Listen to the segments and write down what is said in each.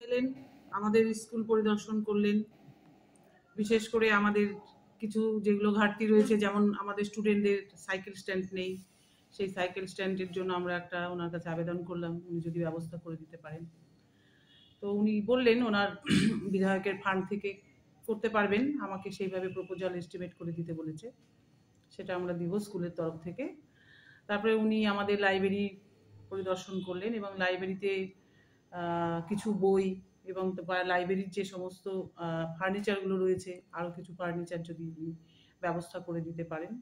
এলেন, আমাদের স্কুল পরিদর্শন করলেন। বিশেষ করে আমাদের কিছু যেগুলো ঘাটতি রয়েছে, যেমন আমাদের স্টুডেন্টদের সাইকেল স্ট্যান্ড নেই, সেই সাইকেল স্ট্যান্ডের জন্য আমরা একটা ওনার কাছে আবেদন করলাম, উনি যদি ব্যবস্থা করে দিতে পারেন। তো উনি বললেন ওনার বিধায়কের ফান্ড থেকে করতে পারবেন, আমাকে সেইভাবে প্রপোজাল এস্টিমেট করে দিতে বলেছে, সেটা আমরা দিব স্কুলের তরফ থেকে। তারপরে উনি আমাদের লাইব্রেরি পরিদর্শন করলেন এবং লাইব্রেরিতে কিছু বই এবং লাইব্রেরির যে সমস্ত ফার্নিচারগুলো রয়েছে, আরও কিছু ফার্নিচার যদি উনি ব্যবস্থা করে দিতে পারেন।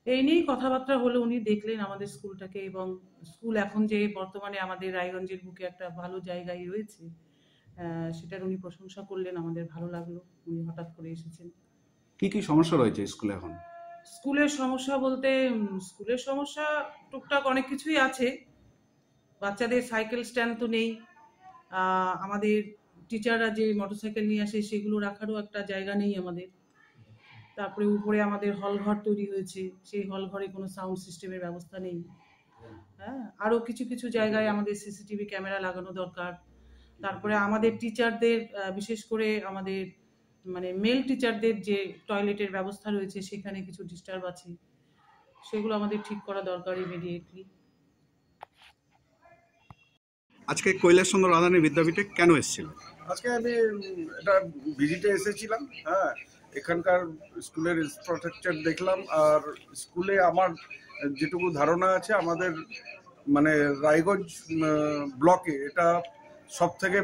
এই নিয়েই কথাবার্তা হলো। উনি দেখলেন আমাদের স্কুলটাকে, এবং স্কুল এখন যে বর্তমানে আমাদের রায়গঞ্জের বুকে একটা ভালো জায়গায় রয়েছে, সেটার উনি প্রশংসা করলেন। আমাদের ভালো লাগলো উনি হঠাৎ করে এসেছেন। কি কি সমস্যা রয়েছে স্কুলে এখন? স্কুলের সমস্যা বলতে স্কুলের সমস্যা টুকটাক অনেক কিছুই আছে। বাচ্চাদের সাইকেল স্ট্যান্ড তো নেই, আমাদের টিচাররা যে মোটরসাইকেল নিয়ে আসে সেগুলো রাখারও একটা জায়গা নেই আমাদের। তারপরে উপরে আমাদের হল ঘর তৈরি হয়েছে, সেই হল ঘরে কোনো সাউন্ড সিস্টেমের ব্যবস্থা নেই। হ্যাঁ, আরও কিছু কিছু জায়গায় আমাদের সিসিটিভি ক্যামেরা লাগানো দরকার। তারপরে আমাদের টিচারদের, বিশেষ করে আমাদের মানে মেল টিচারদের যে টয়লেটের ব্যবস্থা রয়েছে সেখানে কিছু ডিস্টার্ব আছে, সেগুলো আমাদের ঠিক করা দরকার ইমিডিয়েটলি। আজকে কৈলাসচন্দ্র রাধানী বিদ্যাপীঠে কেন এসেছিল? আজকে আমি এটা ভিজিটে এসেছিলাম। হ্যাঁ, এখানকার স্কুলের ইনফ্রাস্ট্রাকচার দেখলাম, আর স্কুলে আমার যেটুকু ধারণা আছে, আমাদের মানে রায়গঞ্জ ব্লকে এটা সব থেকে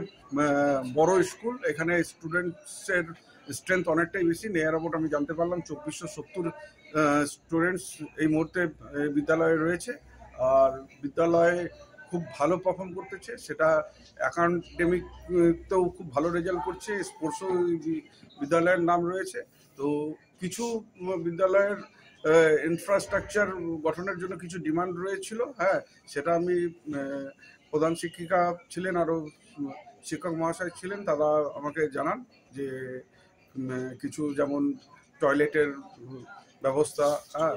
বড় স্কুল। এখানে স্টুডেন্টসের স্ট্রেংথ অনেকটাই বেশি। নিয়ার অ্যাবাউট আমি জানতে পারলাম 2470 স্টুডেন্টস এই মুহূর্তে বিদ্যালয়ে রয়েছে, আর বিদ্যালয়ে খুব ভালো পারফর্ম করতেছে। সেটা একাডেমিকতেও খুব ভালো রেজাল্ট করছে, স্পোর্টসও বিদ্যালয়ের নাম রয়েছে। তো কিছু বিদ্যালয়ের ইনফ্রাস্ট্রাকচার গঠনের জন্য কিছু ডিমান্ড রয়েছিল। হ্যাঁ, সেটা আমি প্রধান শিক্ষিকা ছিলেন, আরও শিক্ষক মহাশয় ছিলেন, তারা আমাকে জানান যে কিছু যেমন টয়লেটের ব্যবস্থা, হ্যাঁ,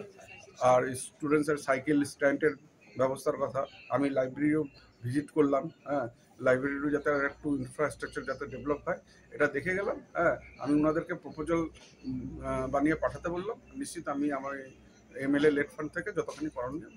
আর স্টুডেন্টসের সাইকেল স্ট্যান্ডের ব্যবস্থার কথা। আমি লাইব্রেরিও ভিজিট করলাম। হ্যাঁ, লাইব্রেরিরও যাতে একটু ইনফ্রাস্ট্রাকচার যাতে ডেভেলপ হয় এটা দেখে গেলাম। হ্যাঁ, আমি ওনাদেরকে প্রপোজাল বানিয়ে পাঠাতে বললাম। নিশ্চিত আমি আমার এমএলএ লেট ফান্ড থেকে যতখানি করণীয়